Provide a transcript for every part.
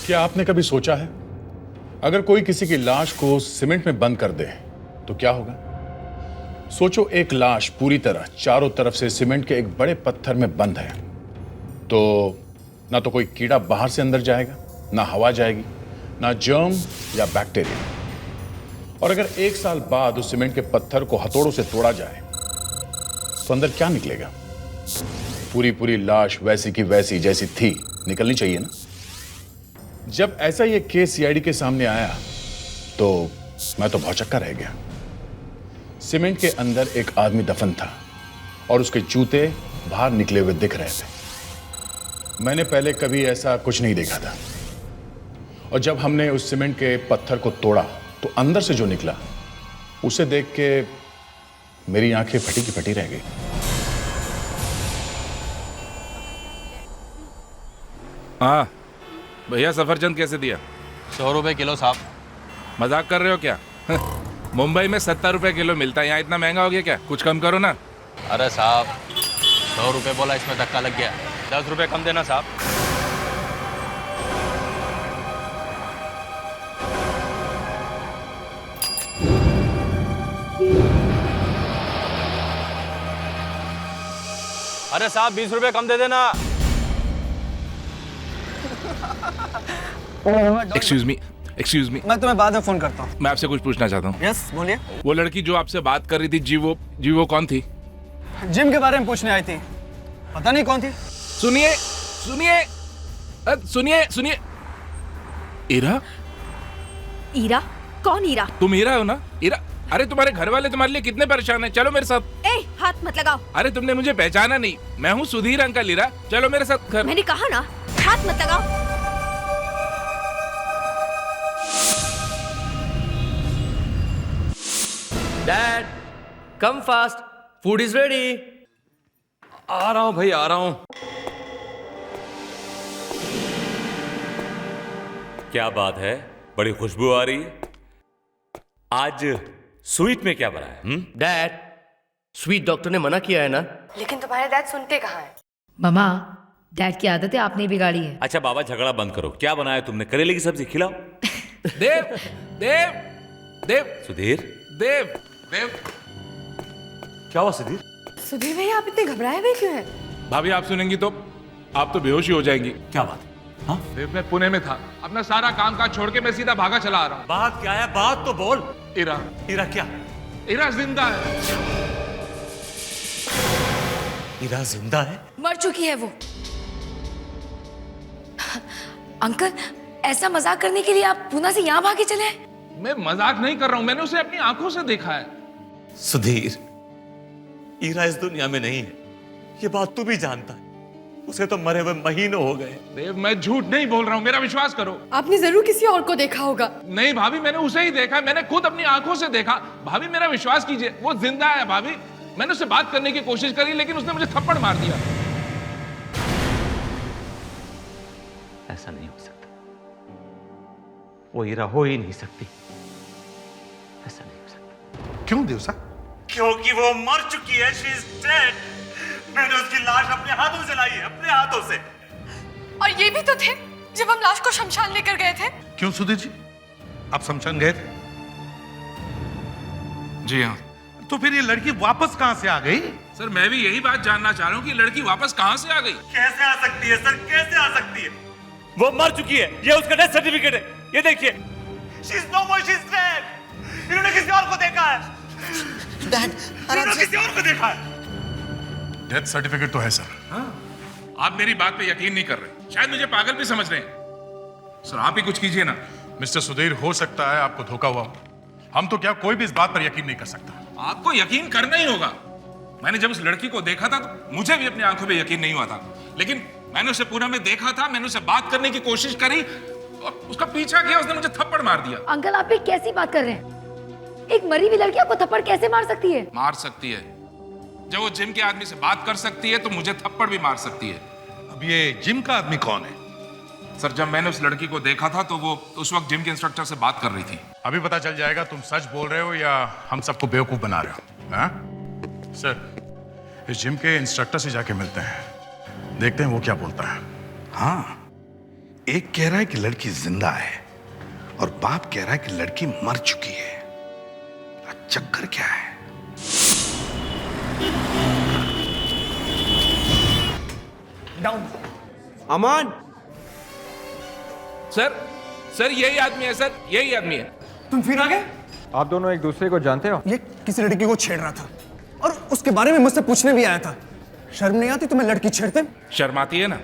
क्या आपने कभी सोचा है अगर कोई किसी की लाश को सीमेंट में बंद कर दे तो क्या होगा? सोचो, एक लाश पूरी तरह चारों तरफ से सीमेंट के एक बड़े पत्थर में बंद है, तो ना तो कोई कीड़ा बाहर से अंदर जाएगा, ना हवा जाएगी, ना जर्म या बैक्टीरिया। और अगर 1 साल बाद उस सीमेंट के पत्थर को हथौड़ों से तोड़ा जाए तो अंदर क्या निकलेगा? पूरी पूरी लाश वैसी की वैसी जैसी थी निकलनी चाहिए ना। जब ऐसा ये केस सीआईडी के सामने आया तो मैं तो भौचक्का रह गया। सीमेंट के अंदर एक आदमी दफन था और उसके जूते बाहर निकले हुए दिख रहे थे। मैंने पहले कभी ऐसा कुछ नहीं देखा था। और जब हमने उस सीमेंट के पत्थर को तोड़ा तो अंदर से जो निकला उसे देख के मेरी आंखें फटी की फटी रह गई। हाँ भैया, सफरचंद कैसे दिया? 100 रुपए किलो साहब। मजाक कर रहे हो क्या? मुंबई में 70 रुपए किलो मिलता है, यहाँ इतना महंगा हो गया क्या? कुछ कम करो ना। अरे साहब 100 रुपए बोला, इसमें धक्का लग गया। 10 रुपए कम देना साहब। अरे साहब 20 रुपए कम दे देना। एक्सक्यूज मी, मैं तुम्हें बाद में फोन करता हूँ। मैं आपसे कुछ पूछना चाहता हूँ। यस बोलिए। वो लड़की जो आपसे बात कर रही थी जी वो कौन थी? जिम के बारे में पूछने आई थी, पता नहीं कौन थी। सुनिए। ईरा? ईरा? कौन ईरा? तुम ईरा हो ना? ईरा? अरे तुम्हारे घर वाले तुम्हारे लिए कितने परेशान हैं। चलो मेरे साथ। ए, हाथ मत लगाओ। अरे तुमने मुझे पहचाना नहीं, मैं हूँ सुधीर अंकल ईरा। चलो मेरे साथ घर। मैंने कहा ना, हाथ मत लगाओ। Dad come fast, food is ready. आ रहा हूं भाई, आ रहा हूं। क्या बात है, बड़ी खुशबू आ रही है। आज स्वीट में क्या बना है? डैड स्वीट डॉक्टर ने मना किया है ना। लेकिन तुम्हारे डैड सुनते कहाँ हैं? मामा, डैड की आदत है आपने बिगाड़ी है। अच्छा बाबा, झगड़ा बंद करो। क्या बनाया तुमने? करेले की सब्जी खिलाओ। देव देव देव सुधीर, देव देव क्या हुआ सुधीर? सुधीर भैया आप इतने घबराए हुए क्यों हैं? भाभी आप सुनेंगी तो आप तो बेहोश ही हो जाएंगी। क्या बात? हाँ? देव, मैं पुणे में था, अपना सारा काम काज छोड़ के मैं सीधा भागा चला आ रहा हूँ। बात क्या है? बात तो बोल। ईरा। ईरा क्या? ईरा जिंदा है। ईरा जिंदा है? मर चुकी है वो। अंकल, ऐसा मजाक करने के लिए आप पूना से यहाँ भागे चले? मैं मजाक नहीं कर रहा हूँ, मैंने उसे अपनी आंखों से देखा है। सुधीर, ईरा इस दुनिया में नहीं है, ये बात तू भी जानता है। उसे तो मरे हुए महीनों हो गए। देव, मैं झूठ नहीं बोल रहा हूँ, मेरा विश्वास करो। आपने जरूर किसी और को देखा होगा। नहीं भाभी, मैंने उसे ही देखा, मैंने खुद अपनी आंखों से देखा। भाभी मेरा विश्वास कीजिए, वो जिंदा है। भाभी मैंने उससे बात करने की कोशिश करी लेकिन उसने मुझे थप्पड़ मार दिया। ऐसा नहीं हो सकता, वो ईरा हो ही नहीं सकती। ऐसा नहीं हो सकता। क्यों देवसा? क्योंकि वो मर चुकी है। She is dead. मैंने उसकी लाश अपने हाथों से लाई है, अपने हाथों से। और ये भी तो थे जब हम लाश को शमशान लेकर गए थे। क्यों सुधीर जी, आप शमशान गए थे? जी हाँ। तो फिर ये लड़की वापस कहां से आ गई? सर मैं भी यही बात जानना चाह रहा हूँ कि लड़की वापस कहाँ से आ गई? कैसे आ सकती है सर, कैसे आ सकती है? वो मर चुकी है, ये उसका डेथ सर्टिफिकेट है, ये देखिए। She is no more, she is dead. इन्होंने किसी और को देखा है। डैड, इन्होंने किसी और को देखा है। डेथ सर्टिफिकेट तो है सर। हाँ? आप मेरी बात पे यकीन नहीं कर रहे, शायद मुझे पागल भी समझ रहे हैं। सर आप ही कुछ कीजिए ना। मिस्टर सुधीर, हो सकता है आपको धोखा हुआ हो। हम तो क्या, कोई भी इस बात पर यकीन नहीं कर सकता। आपको यकीन करना ही होगा। मैंने जब उस लड़की को देखा था तो मुझे भी अपनी आंखों पे यकीन नहीं हुआ था, लेकिन मैंने उसे पुणे में देखा था, मैंने उसे बात करने की कोशिश करी और उसका पीछा किया, उसने मुझे थप्पड़ मार दिया। अंकल, आप ये कैसी बात कर रहे हैं? एक मरी हुई लड़की आपको थप्पड़ कैसे मार सकती है? मार सकती है। जब वो जिम के आदमी से बात कर सकती है तो मुझे थप्पड़ भी मार सकती है। अब ये जिम का आदमी कौन है? सर जब मैंने उस लड़की को देखा था तो वो उस वक्त जिम के इंस्ट्रक्टर से बात कर रही थी। अभी पता चल जाएगा तुम सच बोल रहे हो या हम सबको बेवकूफ बना रहे हो। हाँ? सर, इस जिम के इंस्ट्रक्टर से जाके मिलते हैं, देखते हैं वो क्या बोलता है। हाँ, एक कह रहा है कि लड़की जिंदा है और बाप कह रहा है कि लड़की मर चुकी है। चक्कर क्या है? डाउन। अमान सर, सर यही आदमी है सर, यही आदमी है। तुम फिर आ गए? आप दोनों एक दूसरे को जानते हो? ये किसी लड़की को छेड़ रहा था और उसके बारे में मुझसे पूछने भी आया था। शर्म नहीं आती तुम्हें लड़की छेड़ते? शर्म आती है ना,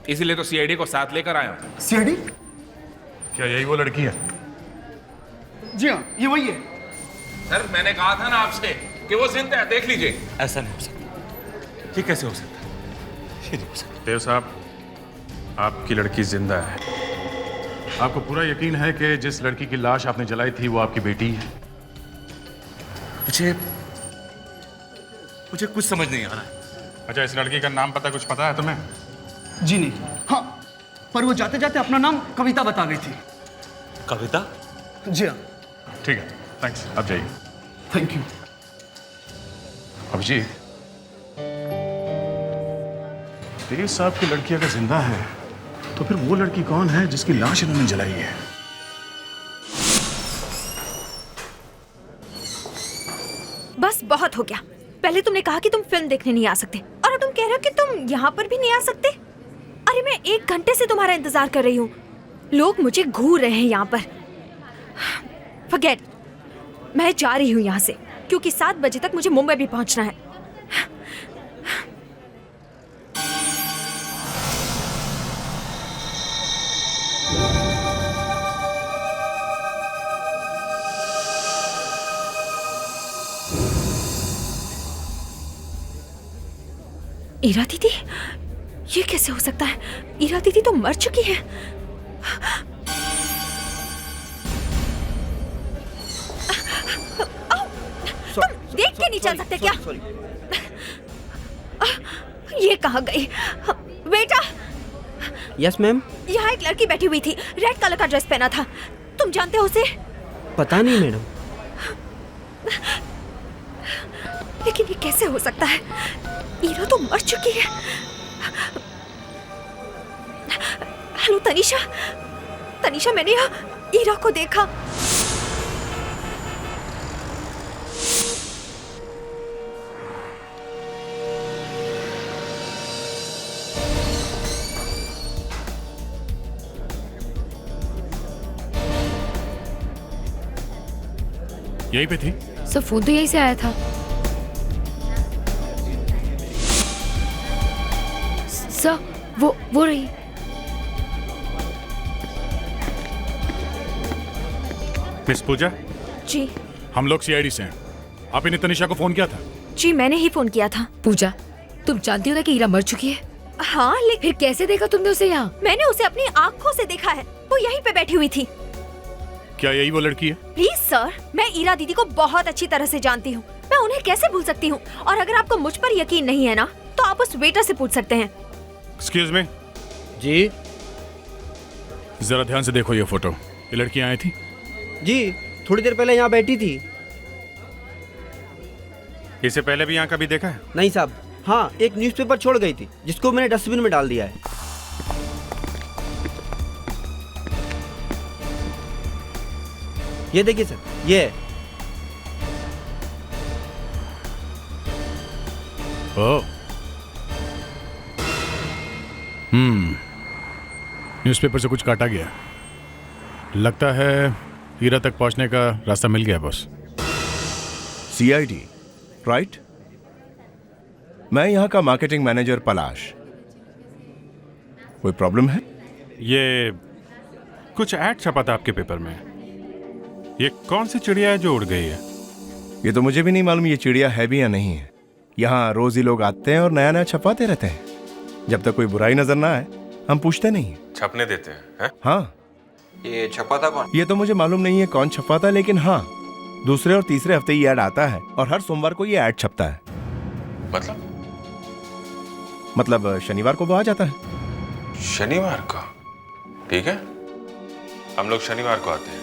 इसीलिए तो सीआईडी को साथ लेकर आया हूं। सीआईडी? क्या यही वो लड़की है? जी हाँ, ये वही है। सर मैंने कहा था ना आपसे कि वो जिंदा है, देख लीजिए। ऐसा नहीं हो सकता। ये कैसे हो सकता है? ये नहीं हो सकता। देव साहब, आपकी लड़की जिंदा है। आपको पूरा यकीन है कि जिस लड़की की लाश आपने जलाई थी वो आपकी बेटी है? मुझे कुछ समझ नहीं आ रहा है। अच्छा, इस लड़की का नाम पता कुछ पता है तुम्हें? जी नहीं। हाँ, पर वो जाते जाते अपना नाम कविता बता गई थी। कविता? जी हाँ। ठीक है, थैंक्स। आप जाइए। Thank you. अभिजीत, देव साहब की लड़की अगर जिंदा है तो फिर वो लड़की कौन है जिसकी लाश इन्होंने जलाई है? बस बहुत हो गया। पहले तुमने कहा कि तुम फिल्म देखने नहीं आ सकते और अब तुम कह रहे हो कि तुम यहाँ पर भी नहीं आ सकते। अरे मैं 1 घंटे से तुम्हारा इंतजार कर रही हूँ। लोग मुझे घूर रहे हैं यहाँ पर। फॉरगेट, मैं जा रही हूँ यहाँ से क्योंकि 7 बजे तक मुझे मुंबई भी पहुँचना है। ईरा दीदी, ये कैसे हो सकता है? ईरा दीदी तो मर चुकी है। तुम देख के नहीं चल सकते क्या? ये कहाँ गई? बेटा। Yes ma'am. यहाँ एक लड़की बैठी हुई थी, रेड कलर का ड्रेस पहना था। तुम जानते हो उसे? पता नहीं मैडम। लेकिन ये कैसे हो सकता है? ईरा तो मर चुकी है। हेलो तनीषा, तनीषा मैंने यहाँ ईरा को देखा। यहीं पे थी? सर फोन तो यहीं से आया था। सर वो रही। मिस पूजा, जी। हम लोग सीआईडी से हैं। आप इन्हें तनिषा को फोन किया था? जी मैंने ही फोन किया था। पूजा, तुम जानती हो ना कि ईरा मर चुकी है? हाँ, लेकिन फिर कैसे देखा तुमने उसे यहाँ? मैंने उसे अपनी आंखों से देखा है। वो यहीं पे बैठी हुई थी। क्या यही वो लड़की है? प्लीज सर, मैं ईरा दीदी को बहुत अच्छी तरह से जानती हूँ। मैं उन्हें कैसे भूल सकती हूँ? और अगर आपको मुझ पर यकीन नहीं है ना, तो आप उस वेटर से पूछ सकते हैं। Excuse me. जी। जरा ध्यान से देखो ये फोटो। ये लड़की आई थी? जी, थोड़ी देर पहले यहाँ बैठी थी। इससे पहले भी यहाँ कभी देखा है? नहीं साहब। हाँ, एक न्यूज़पेपर छोड़ गई थी जिसको मैंने डस्टबिन में डाल दिया है। ये देखिए सर, ये है। ओह। न्यूज़पेपर से कुछ काटा गया। लगता है हीरा तक पहुंचने का रास्ता मिल गया बॉस। CID, right? मैं यहाँ का मार्केटिंग मैनेजर पलाश। कोई प्रॉब्लम है? ये कुछ ऐड छपा था आपके पेपर में। ये कौन सी चिड़िया है जो उड़ गई है? ये तो मुझे भी नहीं मालूम ये चिड़िया है भी या नहीं है। यहाँ रोज ही लोग आते हैं और नया नया छपाते रहते हैं। जब तक कोई बुराई नजर ना आए हम पूछते नहीं। छपने देते हैं? हाँ। ये छपाता कौन? ये तो मुझे मालूम नहीं है कौन छपाता, लेकिन हाँ, दूसरे और तीसरे हफ्ते ये ऐड आता है और हर सोमवार को ये ऐड छपता है। मतलब शनिवार को वो आ जाता है। शनिवार को? ठीक है, हम लोग शनिवार को आते हैं।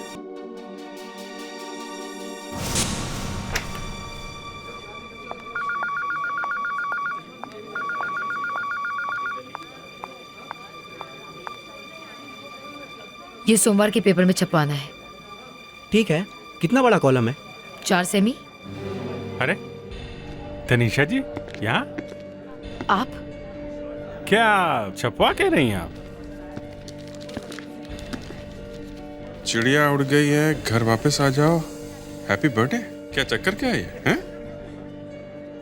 ये सोमवार के पेपर में छपवाना है। ठीक है, कितना बड़ा कॉलम है? 4 सेमी। अरे तनीषा जी, यहाँ आप क्या छपवा के नहीं आप? चिड़िया उड़ गई है, घर वापस आ जाओ। Happy birthday. क्या चक्कर क्या है ये? हैं?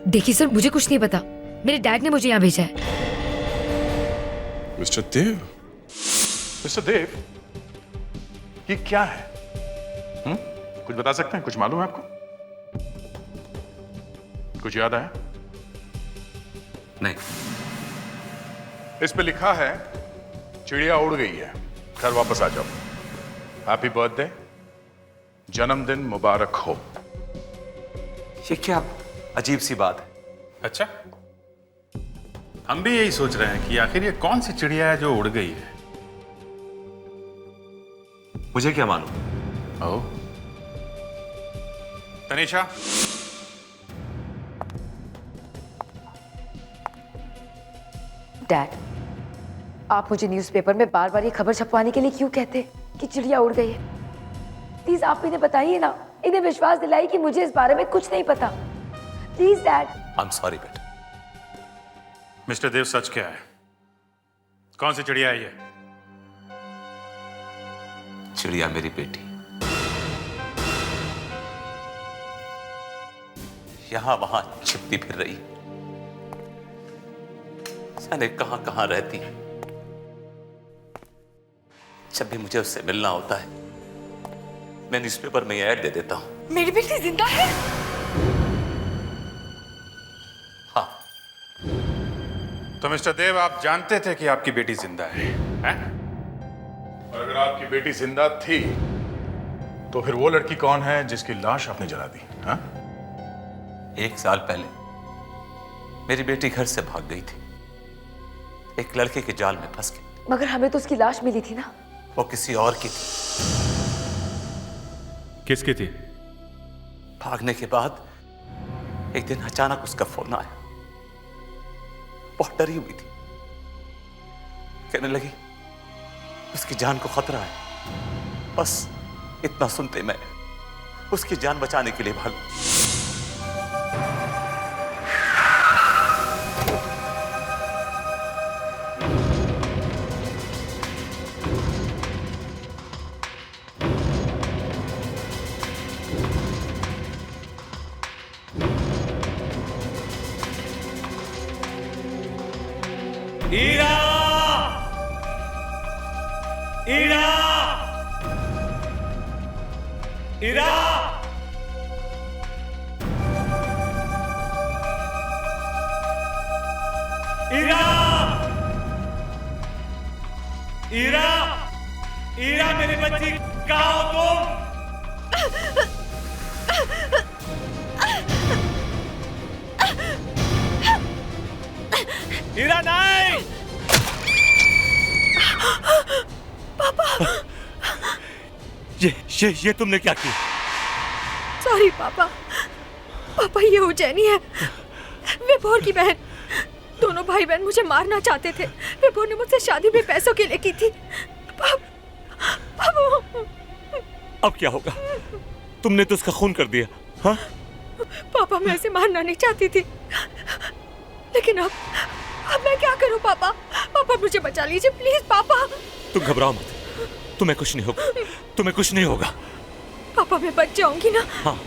देखिए सर, मुझे कुछ नहीं पता, मेरे डैड ने मुझे यहाँ भेजा है। मिस्टर देव। मिस्टर देव, ये क्या है? कुछ बता सकते हैं? कुछ मालूम है आपको? कुछ याद आया? नहीं। इस पे लिखा है चिड़िया उड़ गई है, घर वापस आ जाओ। हैप्पी बर्थडे, जन्मदिन मुबारक हो। ये क्या अजीब सी बात है। अच्छा, हम भी यही सोच रहे हैं कि आखिर ये कौन सी चिड़िया है जो उड़ गई है। मुझे क्या मालूम। ओह, तनीषा, डैड, आप मुझे न्यूज़पेपर में बार बार ये खबर छपवाने के लिए क्यों कहते हैं कि चिड़िया उड़ गई है? प्लीज आप इन्हें बताइए ना, इन्हें विश्वास दिलाइए कि मुझे इस बारे में कुछ नहीं पता। Please dad. I am sorry बेटा। मिस्टर देव, सच क्या है? कौन सी चिड़िया है ये? चिड़िया मेरी बेटी। यहां वहां छिपती फिर रही, जाने कहां कहां रहती। जब भी मुझे उससे मिलना होता है, मैं न्यूज़पेपर में ऐड दे देता हूं। मेरी बेटी जिंदा है? हाँ। तो मिस्टर देव, आप जानते थे कि आपकी बेटी जिंदा है, हैं? और अगर आपकी बेटी जिंदा थी तो फिर वो लड़की कौन है जिसकी लाश आपने जला दी? हाँ? 1 साल पहले मेरी बेटी घर से भाग गई थी, एक लड़के के जाल में फंस गई। मगर हमें तो उसकी लाश मिली थी ना। वो किसी और की थी। किसकी थी? भागने के बाद एक दिन अचानक उसका फोन आया। बहुत डरी हुई थी, कहने लगी उसकी जान को खतरा है। बस इतना सुनते मैं उसकी जान बचाने के लिए भागा। ईरा! ईरा! ईरा! ईरा! ईरा! ईरा, मेरी बच्ची, कहाँ हो तुम? ईरा नहीं! पापा! ये तुमने क्या किया? सॉरी पापा। पापा, ये उज्जैनी है, विभोर की बहन। दोनों भाई बहन मुझे मारना चाहते थे। विभोर ने मुझसे शादी भी पैसों के लिए की थी। अब क्या होगा? तुमने तो उसका खून कर दिया। हाँ? पापा, मैं ऐसे मारना नहीं चाहती थी, लेकिन अब मैं क्या करूं पापा? पापा, मुझे बचा लीजिए प्लीज पापा। तुम घबराओ मत, तुम्हें कुछ नहीं होगा, तुम्हें कुछ नहीं होगा। पापा, मैं बच जाऊंगी ना? हाँ,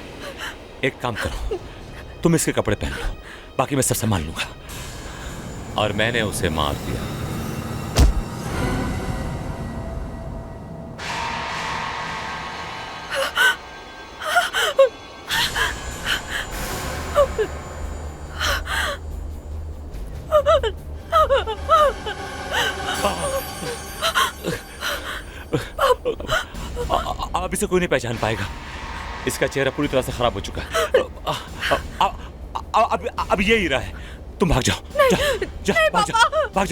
एक काम करो, तुम इसके कपड़े पहन लो, बाकी मैं सब संभाल लूंगा। और मैंने उसे मार दिया। अब इसे कोई नहीं पहचान पाएगा, इसका चेहरा पूरी तरह से खराब हो चुका है। अब ये हीरा है। तुम भाग जाओ, भाग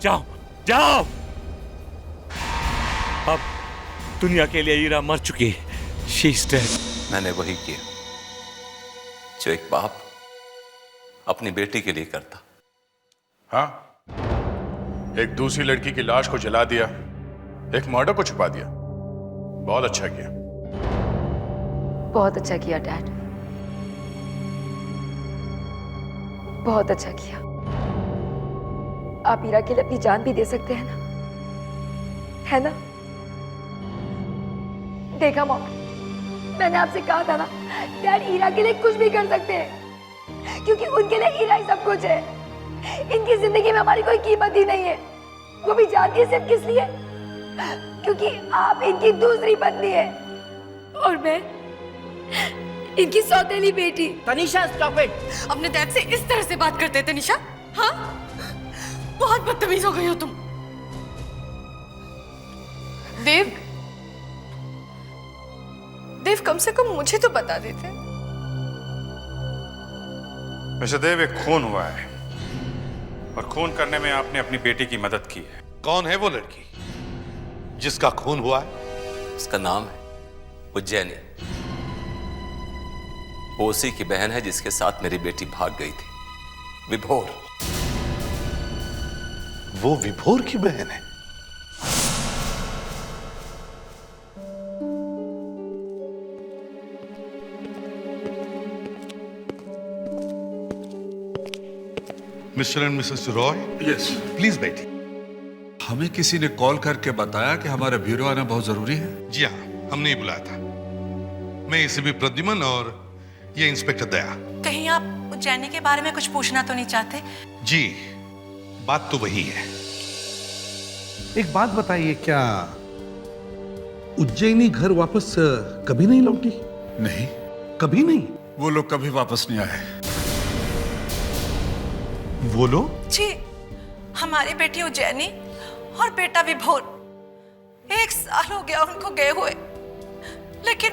जाओ, जाओ। अब दुनिया के लिए हीरा मर चुकी है। She is dead। मैंने वही किया जो एक बाप अपनी बेटी के लिए करता। हाँ, एक दूसरी लड़की की लाश को जला दिया एक मर्डर को छुपा दिया। बहुत अच्छा किया। बहुत अच्छा किया डैड, बहुत अच्छा किया। आप ईरा के लिए अपनी जान भी दे सकते हैं ना, है ना? देखा मॉम, मैंने आपसे कहा था ना, डैड ईरा के लिए कुछ भी कर सकते हैं, क्योंकि उनके लिए ईरा ही सब कुछ है। इनकी जिंदगी में हमारी कोई कीमत ही नहीं है। वो भी जानती है सिर्फ किस लिए? क्योंकि आप इनकी दूसरी पत्नी है और मैं इनकी सौतेली बेटी। Tanisha stop it. अपने डैड से इस तरह से बात करते हैं तनिषा? हाँ, बहुत बदतमीज हो गई हो तुम। देव, देव कम से कम मुझे तो बता देते। मिस्टर देव, एक खून हुआ है और खून करने में आपने अपनी बेटी की मदद की है। कौन है वो लड़की जिसका खून हुआ है? उसका नाम है उज्जैनी। वो उसी की बहन है जिसके साथ मेरी बेटी भाग गई थी, विभोर। वो विभोर की बहन है? Mister and Mrs Roy, yes, please बैठिए। हमें किसी ने कॉल करके बताया कि हमारा ब्यूरो आना बहुत जरूरी है। जी हाँ, हमने ही बुलाया था। मैं एसीपी प्रद्युमन और ये इंस्पेक्टर दया। कहीं आप उज्जैनी के बारे में कुछ पूछना तो नहीं चाहते? जी, बात तो वही है। एक बात बताइए, क्या उज्जैनी घर वापस कभी नहीं लौटी? नहीं, कभी नहीं? वो लोग कभी वापस नहीं आए। वो लोग? जी, हमारी बेटी उज्जैनी और बेटा विभोर 1 साल हो गया उनको गए हुए, लेकिन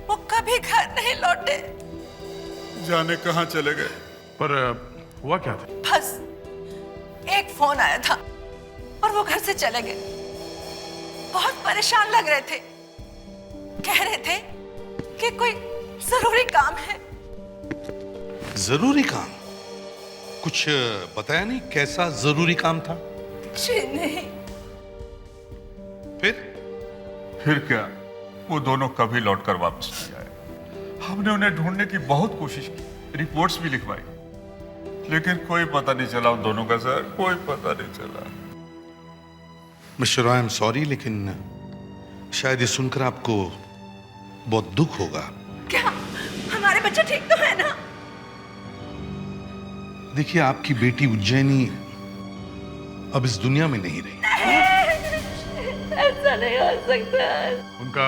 वो कभी घर नहीं लौटे। जाने कहां चले गए। पर हुआ क्या था? बस एक फोन आया था और वो घर से चले गए। बहुत परेशान लग रहे थे, कह रहे थे कि कोई जरूरी काम है। जरूरी काम? कुछ बताया नहीं कैसा जरूरी काम था? जी नहीं। फिर क्या, वो दोनों कभी लौटकर वापस नहीं आए। हमने उन्हें ढूंढने की बहुत कोशिश की, रिपोर्ट्स भी लिखवाई, लेकिन कोई पता नहीं चला उन दोनों का। सर, कोई पता नहीं चला। Mister Roy, I am sorry, लेकिन शायद ये सुनकर आपको बहुत दुख होगा। क्या हमारे बच्चे ठीक तो है ना? देखिए, आपकी बेटी उज्जैनी अब इस दुनिया में नहीं रही। ऐसा नहीं हो सकता। उनका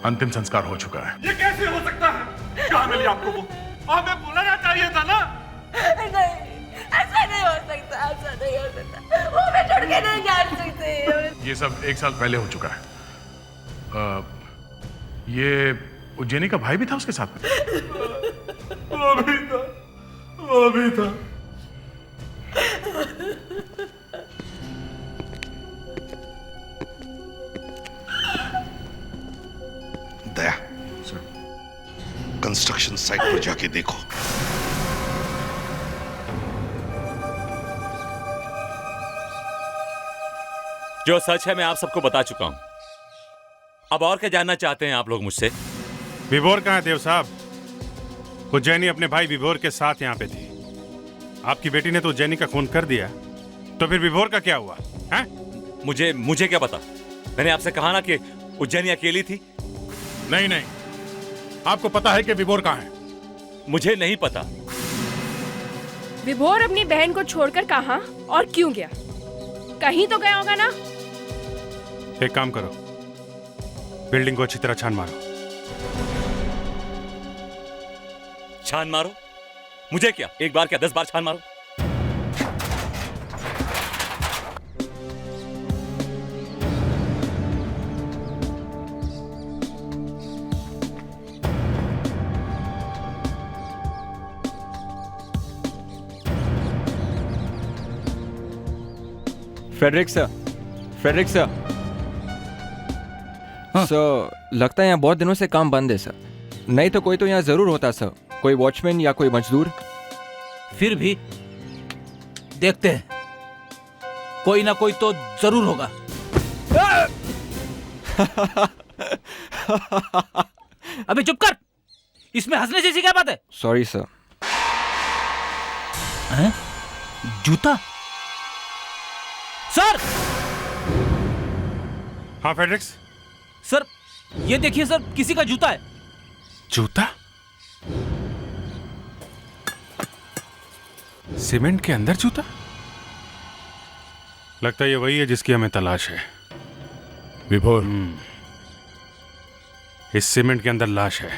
अंतिम संस्कार हो चुका है। ये कैसे हो सकता है? कहाँ मिली आपको वो? हमें बुलाना चाहिए था ना। नहीं, ऐसा नहीं हो सकता, ऐसा नहीं हो सकता। वो हमें छोड़ के नहीं जा सकते। ये सब 1 साल पहले हो चुका है। ये उज्जैनी का भाई भी था उसके साथ में? वो भी था, वो भी था। दया, कंस्ट्रक्शन साइट पर जाके देखो। जो सच है मैं आप सबको बता चुका हूं। अब और क्या जानना चाहते हैं आप लोग मुझसे? विभोर कहाँ है देव साहब? उज्जैनी अपने भाई विभोर के साथ यहाँ पे थी। आपकी बेटी ने तो उज्जैनी का खून कर दिया, तो फिर विभोर का क्या हुआ है? मुझे क्या पता? मैंने आपसे कहा ना कि उज्जैनी अकेली थी। नहीं, आपको पता है कि विभोर कहाँ है? मुझे नहीं पता। विभोर अपनी बहन को छोड़कर कहां और क्यों गया? कहीं तो गया होगा ना। एक काम करो, बिल्डिंग को अच्छी तरह छान मारो। छान मारो? मुझे क्या, एक बार क्या 10 बार छान मारो? फ्रेडरिक सर, सर, लगता है यहाँ बहुत दिनों से काम बंद है सर। नहीं तो कोई तो यहाँ जरूर होता सर, कोई वॉचमैन या कोई मजदूर। फिर भी देखते हैं, कोई ना कोई तो जरूर होगा। अबे चुप कर, इसमें हंसने जैसी क्या बात है? Sorry sir. हैं? जूता? सर! हाँ फेड्रिक्स। सर ये देखिए सर, किसी का जूता है। जूता? सीमेंट के अंदर जूता? लगता है ये वही है जिसकी हमें तलाश है। विभोर, इस सीमेंट के अंदर लाश है।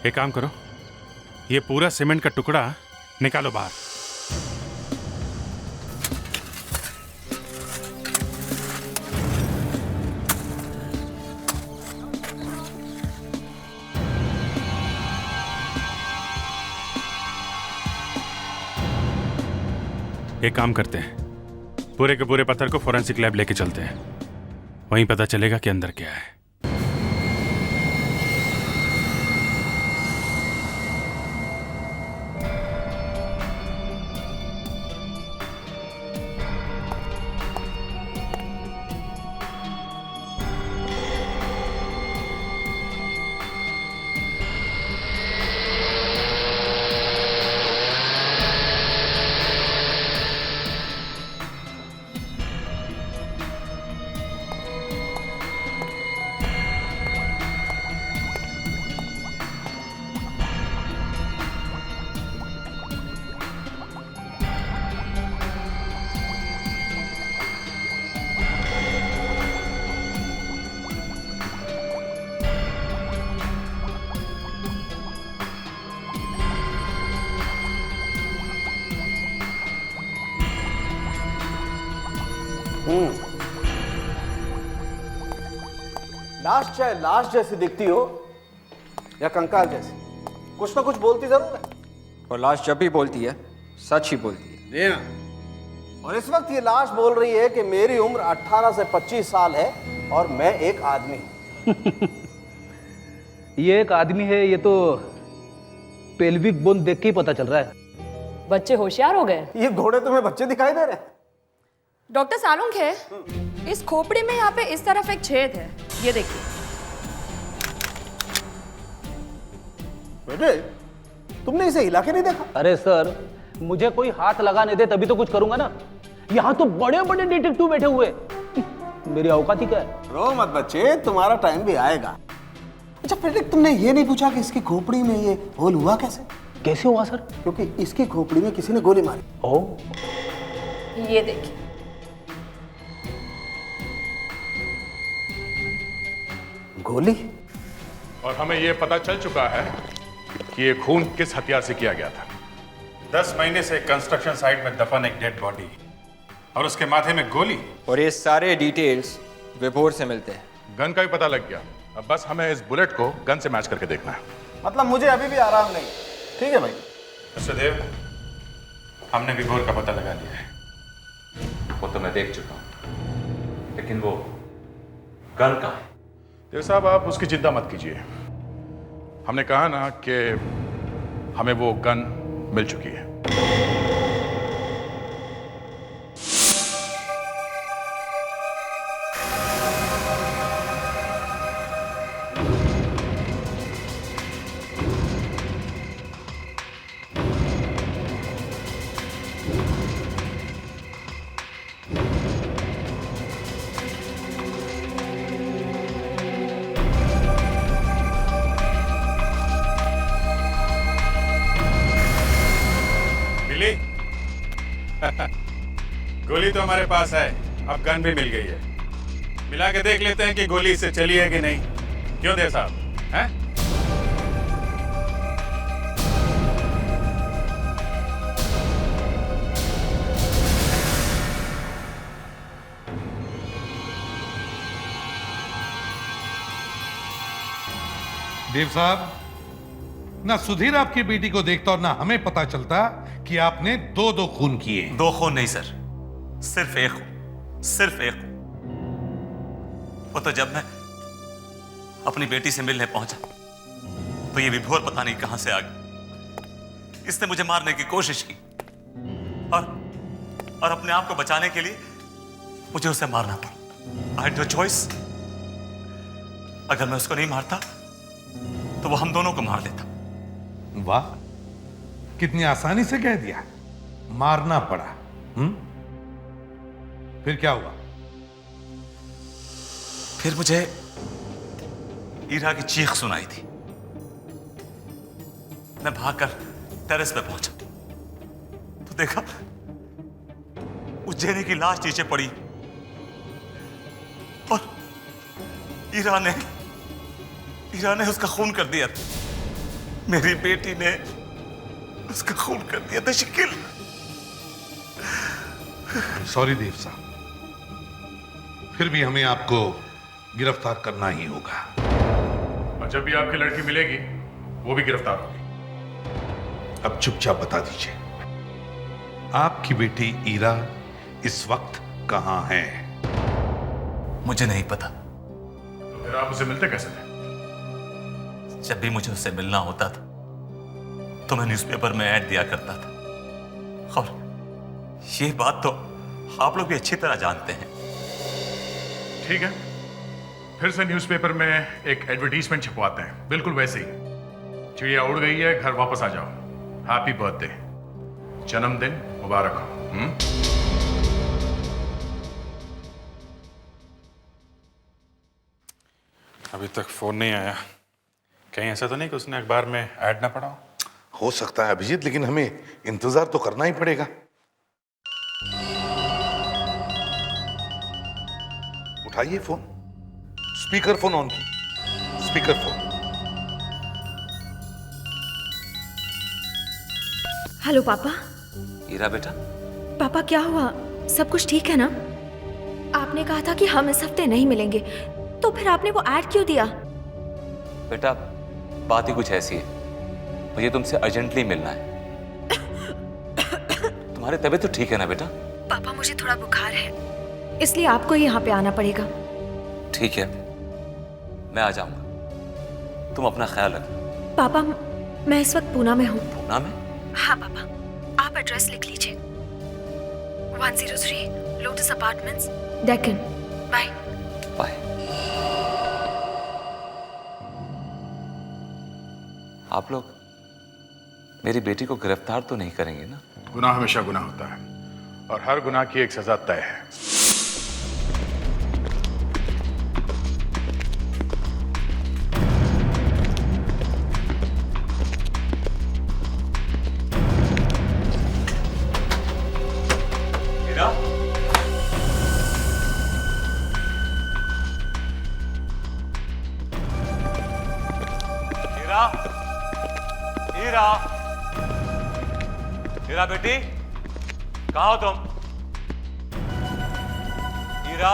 एक काम करो, ये पूरा सीमेंट का टुकड़ा निकालो बाहर। एक काम करते हैं, पूरे के पूरे पत्थर को फोरेंसिक लैब लेके चलते हैं, वहीं पता चलेगा कि अंदर क्या है। लाश चाहे लाश जैसी दिखती हो या कंकाल जैसी, कुछ ना कुछ बोलती जरूर है। और लाश जब भी बोलती है सच ही बोलती है। और इस वक्त ये लाश बोल रही है कि मेरी उम्र 18 से 25 साल है और मैं एक आदमी हूं। ये एक आदमी है, ये तो पेल्विक बोन देख के ही पता चल रहा है। बच्चे होशियार हो गए। ये घोड़े तुम्हें बच्चे दिखाई दे रहे हैं? डॉक्टर सालुंग है, इस खोपड़ी में यहाँ पे इस तरफ एक छेद है, ये देखिए। बेटे, तुमने इसे हिला के नहीं देखा? अरे सर, मुझे कोई हाथ लगाने दे तभी तो कुछ करूंगा ना। यहाँ तो बड़े बड़े डिटेक्टिव बैठे हुए, मेरी औकात ही क्या है। रो मत बच्चे, तुम्हारा टाइम भी आएगा। अच्छा फ्रेडरिक, तुमने ये नहीं पूछा कि इसकी खोपड़ी में ये होल हुआ कैसे? कैसे हुआ सर? क्योंकि इसकी खोपड़ी में किसी ने गोली मारी। ओह, ये देखिए। गोली? और हमें यह पता चल चुका है कि ये खून किस हथियार से किया गया था। 10 महीने से कंस्ट्रक्शन साइट में दफन एक डेड बॉडी और उसके माथे में गोली। और ये सारे डिटेल्स विभोर से मिलते हैं। गन का भी पता लग गया, अब बस हमें इस बुलेट को गन से मैच करके देखना है। मतलब मुझे अभी भी आराम नहीं। ठीक है भाई। मिस्टर देव, हमने विभोर का पता लगा लिया है। वो तो मैं देख चुका हूं, लेकिन वो गन कहां है? देव साहब, आप उसकी चिंता मत कीजिए। हमने कहा ना कि हमें वो गन मिल चुकी है। गोली तो हमारे पास है, अब गन भी मिल गई है। मिला के देख लेते हैं कि गोली इससे चली है कि नहीं। क्यों देव साहब, हैं? देव साहब, ना सुधीर आपकी बेटी को देखता और ना हमें पता चलता कि आपने दो खून किए। 2 खून नहीं सर, सिर्फ एक खून, सिर्फ एक खून। वो तो जब मैं अपनी बेटी से मिलने पहुंचा तो ये विभोर पता नहीं कहां से आ गया। इसने मुझे मारने की कोशिश की और अपने आप को बचाने के लिए मुझे उसे मारना पड़ा। I had no choice। अगर मैं उसको नहीं मारता तो वो हम दोनों को मार देता। वाह, कितनी आसानी से कह दिया। मारना पड़ा। फिर क्या हुआ? फिर मुझे ईरा की चीख सुनाई थी। मैं भागकर टेरेस पे पहुंचा तो देखा उज्जैनी की लाश नीचे पड़ी और ईरा ने उसका खून कर दिया। मेरी बेटी ने उसका खून कर दिया था। शकील, सॉरी देव साहब, फिर भी हमें आपको गिरफ्तार करना ही होगा। और जब भी आपकी लड़की मिलेगी वो भी गिरफ्तार होगी। अब चुपचाप बता दीजिए, आपकी बेटी ईरा इस वक्त कहां है? मुझे नहीं पता। तो फिर आप उसे मिलते कैसे थे? जब भी मुझे उससे मिलना होता था तो मैं न्यूज़पेपर में ऐड दिया करता था, और ये बात तो आप लोग भी अच्छी तरह जानते हैं। ठीक है, फिर से न्यूज़पेपर में एक एडवर्टीजमेंट छपवाते हैं, बिल्कुल वैसे ही। चिड़िया उड़ गई है, घर वापस आ जाओ। हैप्पी बर्थडे, जन्मदिन मुबारक हो। अभी तक फोन नहीं आया। कहीं ऐसा तो नहीं कि उसने अखबार में ऐड ना पढ़ा हो सकता है अभिजीत, लेकिन हमें इंतजार तो करना ही पड़ेगा। उठाइए फोन, स्पीकर फोन ऑन की, स्पीकर फोन। हेलो पापा। ईरा बेटा। पापा क्या हुआ, सब कुछ ठीक है ना? आपने कहा था कि हम इस हफ्ते नहीं मिलेंगे, तो फिर आपने वो ऐड क्यों दिया? बेटा बात ही कुछ ऐसी है, मुझे तुमसे अर्जेंटली मिलना है। तुम्हारी तबीयत तो ठीक है ना बेटा? पापा मुझे थोड़ा बुखार है, इसलिए आपको यहाँ पे आना पड़ेगा। ठीक है, मैं आ जाऊंगा। तुम अपना ख्याल रखना। पापा मैं इस वक्त पूना में हूँ। पूना में? हाँ पापा, आप एड्रेस लिख लीजिए। 103 Lotus Apartments, Deccan. Bye bye. आप लोग मेरी बेटी को गिरफ्तार तो नहीं करेंगे ना? गुनाह हमेशा गुनाह होता है और हर गुनाह की एक सजा तय है। ईरा बेटी, कहाँ हो तुम? ईरा,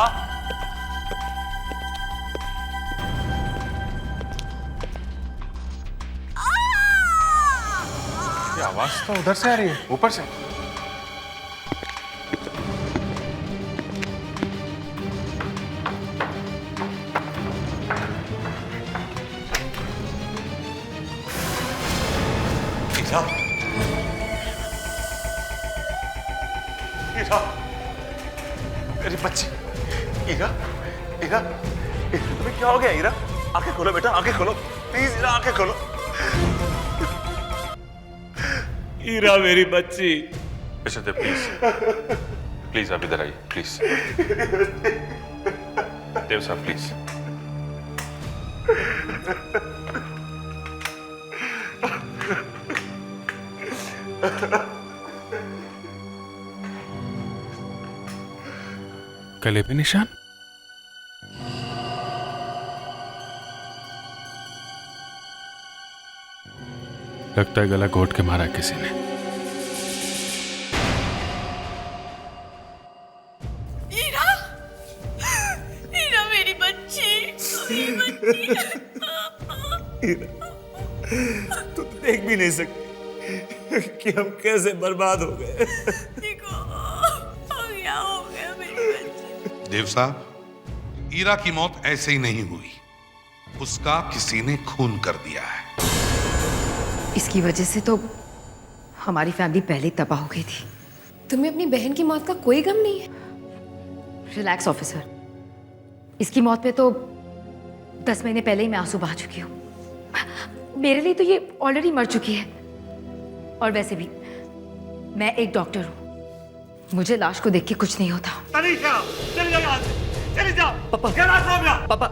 ये आवाज तो उधर से आ रही है, ऊपर से। ईरा, ईरा, मेरी बच्ची। ईरा, ईरा, तुम्हें क्या हो गया? ईरा, आंखें खोलो बेटा, आंखें खोलो प्लीज। ईरा, आंखें खोलो। ईरा मेरी बच्ची। विशुद्ध प्लीज, प्लीज आप इधर आइए प्लीज। देव साहब प्लीज। गले पे निशान? लगता है गला घोट के मारा किसी ने। ईरा, ईरा मेरी बच्ची, मेरी बच्ची। ईरा, तू तो देख भी नहीं सकती कि हम कैसे बर्बाद हो गए। देखो, क्या हो गया मेरी बच्ची। देव साहब, ईरा की मौत ऐसे ही नहीं हुई, उसका किसी ने खून कर दिया है। इसकी वजह से तो हमारी फैमिली पहले ही तबाह हो गई थी। तुम्हें अपनी बहन की मौत का कोई गम नहीं है? रिलैक्स ऑफिसर, इसकी मौत पे तो 10 महीने पहले ही मैं आंसू बहा चुकी हूँ। मेरे लिए तो ये ऑलरेडी मर चुकी है। और वैसे भी मैं एक डॉक्टर हूँ, मुझे लाश को देख के कुछ नहीं होता। तनीषा, चली जाओ यहाँ से, चली जाओ। पापा, पापा,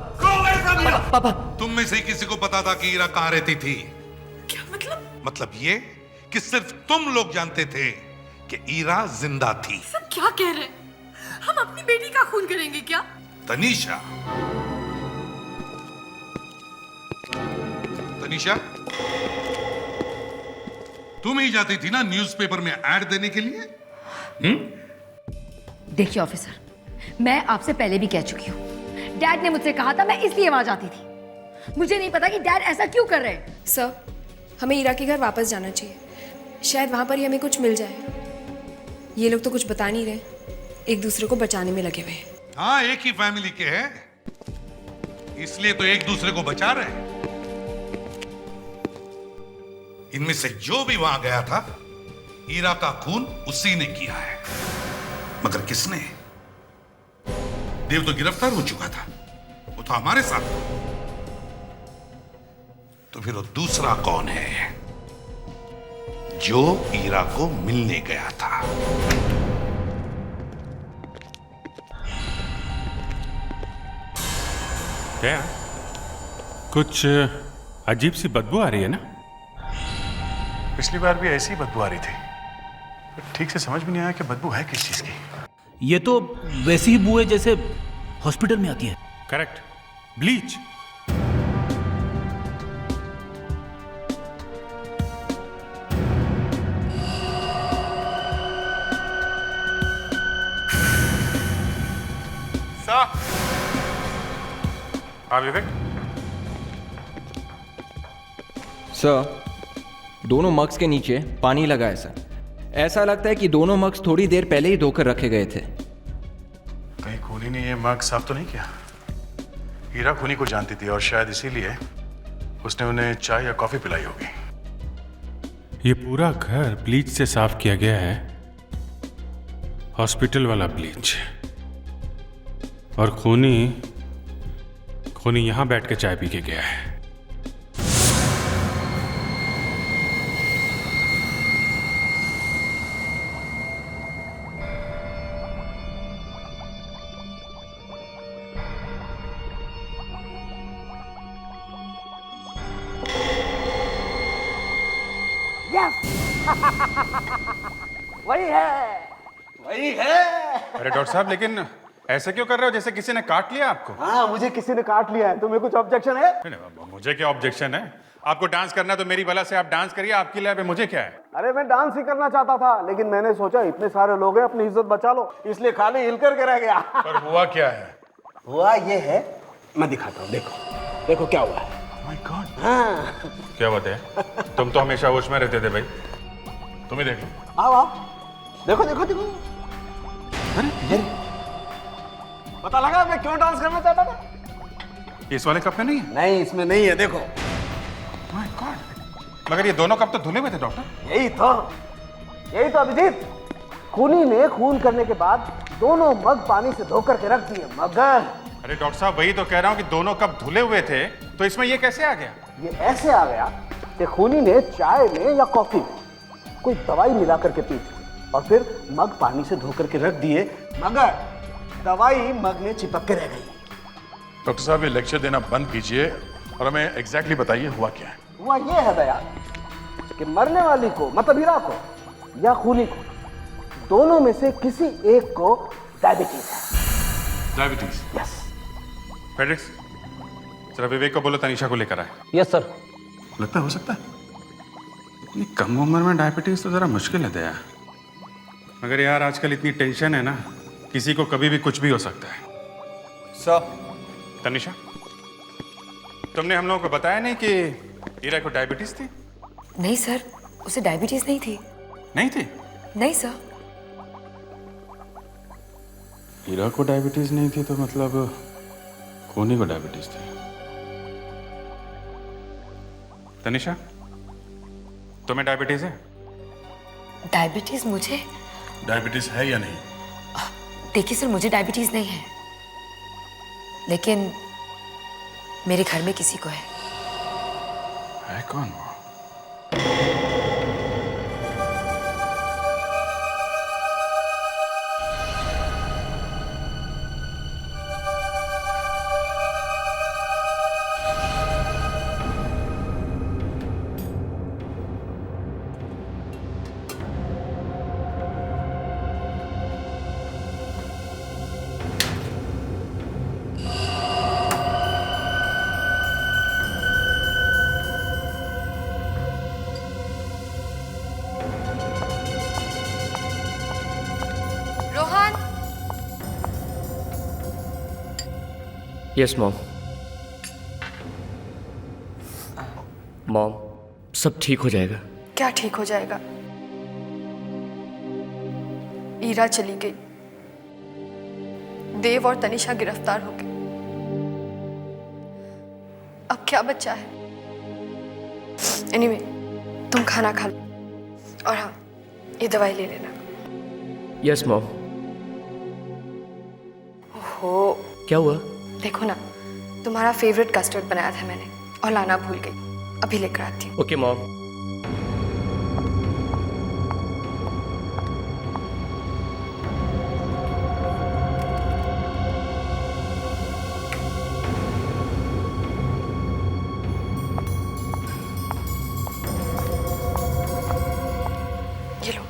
पापा, तुम में से किसी को पता था कि ईरा कहाँ रहती थी? क्या मतलब? मतलब ये कि सिर्फ तुम लोग जानते थे कि ईरा जिंदा थी। सब क्या कह रहे हैं? हम अपनी बेटी का खून करेंगे क्या? तनीषा, तनीषा, तुम ही जाती थी ना न्यूज़पेपर में ऐड देने के लिए? देखिए ऑफिसर, मैं आपसे पहले भी कह चुकी हूँ, डैड ने मुझसे कहा था, मैं इसलिए वहां जाती थी। मुझे नहीं पता कि डैड ऐसा क्यों कर रहे हैं। सर, हमें ईरा के घर वापस जाना चाहिए, शायद वहां पर ही हमें कुछ मिल जाए। ये लोग तो कुछ बता नहीं रहे, एक दूसरे को बचाने में लगे हुए हैं। हाँ, एक ही फैमिली के हैं, इसलिए तो एक दूसरे को बचा रहे हैं। इनमें से जो भी वहां गया था, ईरा का खून उसी ने किया है। मगर किसने? देव तो गिरफ्तार हो चुका था, वो तो हमारे साथ था। तो फिर वो दूसरा कौन है जो ईरा को मिलने गया था? क्या कुछ अजीब सी बदबू आ रही है ना? पिछली बार भी ऐसी बदबू आ रही थी, ठीक से समझ में नहीं आया कि बदबू है किस चीज की। ये तो वैसी ही बू है जैसे हॉस्पिटल में आती है। Correct, bleach. हाँ विवेक। सर, दोनों मग्स के नीचे पानी लगा है सर। ऐसा लगता है कि दोनों मग्स थोड़ी देर पहले ही धोकर रखे गए थे। कहीं खूनी ने ये मग साफ तो नहीं किया? हीरा खूनी को जानती थी और शायद इसीलिए उसने उन्हें चाय या कॉफी पिलाई होगी। ये पूरा घर ब्लीच से साफ किया गया है, हॉस्पिटल वाला ब्लीच। और खूनी यहां बैठ के चाय पी के गया है। वही है, वही है। अरे डॉक्टर साहब, लेकिन ऐसे क्यों कर रहे हो जैसे किसी ने काट लिया आपको? हाँ, मुझे किसी ने काट लिया है। तुम्हें कुछ ऑब्जेक्शन है? नहीं, मुझे क्या ऑब्जेक्शन है? आपको डांस करना है तो मेरी भला से आप डांस करिए, आपकी लैब है, मुझे क्या है? अरे मैं डांस ही करना चाहता था, लेकिन मैंने सोचा इतने सारे लोग हैं, अपनी इज्जत बचा लो, इसलिए खाली हिल करके रह गया। पर हुआ क्या है? हुआ ये है, मैं दिखाता हूँ। देखो देखो क्या हुआ है। My God. हाँ, क्या बात है? तुम तो हमेशा होश में रहते थे भाई, तुम्हें देख लो। आओ आओ, देखो देखो देखो। अरे पता लगा मैं क्यों डांस करना चाहता था? इस वाले कप में नहीं है? नहीं, इसमें नहीं है। देखो। माय गॉड, मगर ये दोनों कप तो धुले हुए थे डॉक्टर। यही तो अभिजीत, खूनी ने खून करने के बाद दोनों मग पानी से धोकर के रख दिए। मगर अरे डॉक्टर साहब, वही तो कह रहा हूँ कि दोनों कप धुले हुए थे, तो इसमें ये कैसे आ गया? ये ऐसे आ गया कि खूनी ने चाय में या कॉफी में कोई दवाई मिला करके पी और फिर मग पानी से धोकर के रख दिए, मगर दवाई मग में चिपक के रह गई। डॉक्टर साहब, ये लेक्चर देना बंद कीजिए और हमें एग्जैक्टली बताइए हुआ क्या है। हुआ ये है दया कि मरने वाली को, मतलब हीरा को या खूनी को, दोनों में से किसी एक को डायबिटीज है। डायबिटीज? यस। फेड्रिक्स, जरा विवेक को बोलो तनीषा को लेकर आए। Yes sir. लगता है हो सकता है इतनी कम उम्र में डायबिटीज तो जरा मुश्किल है दया। मगर यार आजकल इतनी टेंशन है ना, किसी को कभी भी कुछ भी हो सकता है। सर। तनीषा, तुमने हम लोगों को बताया नहीं कि हीरा को डायबिटीज थी? नहीं सर, उसे डायबिटीज नहीं थी। नहीं थी? नहीं सर। हीरा को डायबिटीज नहीं थी तो मतलब खूनी को डायबिटीज थी। तनीषा, तुम्हें डायबिटीज है? डायबिटीज मुझे? डायबिटीज है या नहीं? देखिए सर, मुझे डायबिटीज नहीं है, लेकिन मेरे घर में किसी को है कौन वो? Yes mom. मॉम, सब ठीक हो जाएगा। क्या ठीक हो जाएगा? ईरा चली गई, देव और तनिषा गिरफ्तार हो गए। अब क्या बचा है? एनीवे, तुम खाना खा लो और हाँ, ये दवाई ले लेना। Yes mom. हो क्या हुआ? देखो ना, तुम्हारा फेवरेट कस्टर्ड बनाया था मैंने और लाना भूल गई। अभी लेकर आती हूँ। Okay mom. ये लो।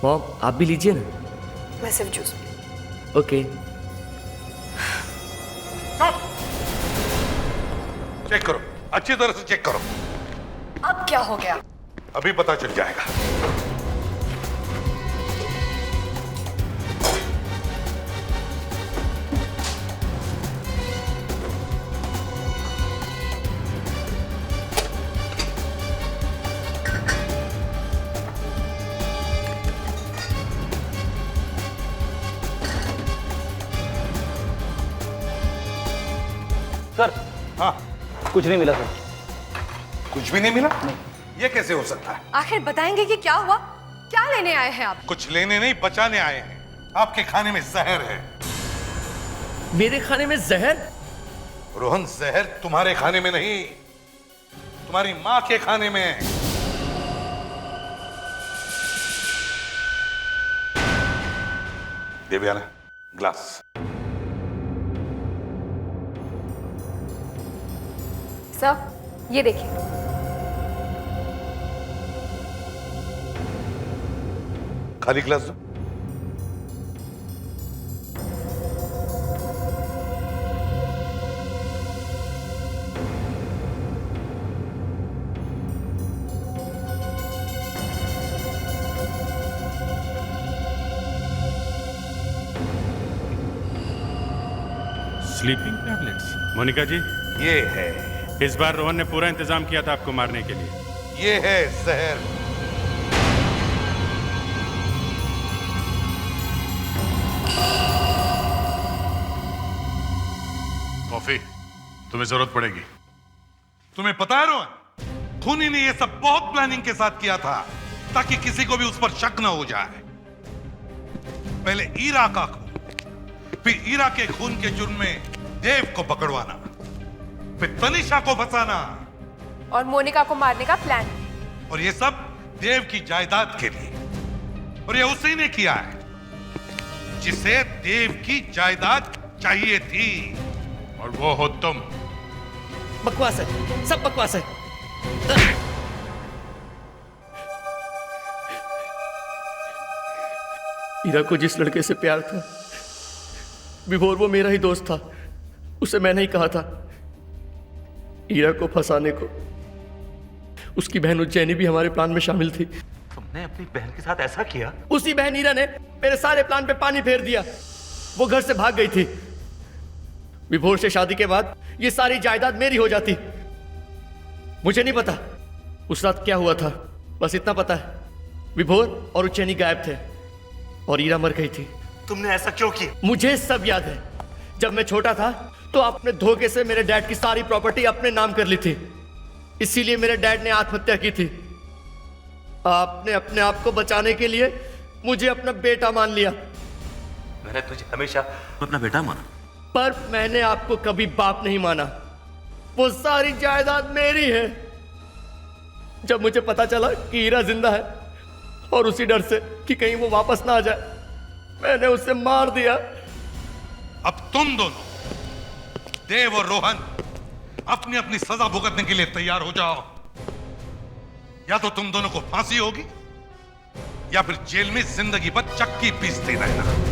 मॉम, आप भी लीजिए ना। मैं सिर्फ जूस। ओके। चेक करो, अच्छी तरह से चेक करो। अब क्या हो गया? अभी पता चल जाएगा। सर। हाँ, कुछ नहीं मिला सर। कुछ भी नहीं मिला? ये कैसे हो सकता है? आखिर बताएंगे कि क्या हुआ? क्या लेने आए हैं आप? कुछ लेने नहीं, बचाने आए हैं। आपके खाने में जहर है। मेरे खाने में जहर? रोहन, जहर तुम्हारे खाने में नहीं, तुम्हारी माँ के खाने में है। देवयाना, ग्लास। सर, ये देखिए। खाली ग्लास दो। Sleeping tablets. मोनिका जी, ये है। इस बार रोहन ने पूरा इंतजाम किया था आपको मारने के लिए। ये है जहर। कॉफी तुम्हें जरूरत पड़ेगी। तुम्हें पता है रोहन, खूनी ने यह सब बहुत प्लानिंग के साथ किया था ताकि किसी को भी उस पर शक न हो जाए। पहले ईरा का खून, फिर ईरा के खून के जुर्म में देव को पकड़वाना, फिर तनिषा को फंसाना और मोनिका को मारने का प्लान। और ये सब देव की जायदाद के लिए। और ये उसी ने किया है जिसे देव की जायदाद चाहिए थी, और वो हो तुम। बकवास है, सब बकवास है। ईरा को जिस लड़के से प्यार था, विभोर, वो मेरा ही दोस्त था। उसे मैंने ही कहा था ईरा को फंसाने को। उसकी बहन उज्जैनी भी हमारे प्लान में शामिल थी। तुमने अपनी बहन के साथ ऐसा किया? उसी बहन ईरा ने मेरे सारे प्लान पे पानी फेर दिया। वो घर से भाग गई थी। विभोर से शादी के बाद ये सारी जायदाद मेरी हो जाती। मुझे नहीं पता उस रात क्या हुआ था, बस इतना पता है विभोर और उज्जैनी गायब थे और ईरा मर गई थी। तुमने ऐसा क्यों किया? मुझे सब याद है। जब मैं छोटा था तो आपने धोखे से मेरे डैड की सारी प्रॉपर्टी अपने नाम कर ली थी, इसीलिए मेरे डैड ने आत्महत्या की थी। आपने अपने आप को बचाने के लिए मुझे अपना बेटा मान लिया। मैंने तुझे हमेशा अपना बेटा माना, पर मैंने आपको कभी बाप नहीं माना। वो सारी जायदाद मेरी है। जब मुझे पता चला कि हीरा जिंदा है और उसी डर से कि कहीं वो वापस ना आ जाए, मैंने उसे मार दिया। अब तुम दोनों, देव और रोहन, अपनी अपनी सजा भुगतने के लिए तैयार हो जाओ। या तो तुम दोनों को फांसी होगी या फिर जेल में जिंदगी भर चक्की पीसते रहना।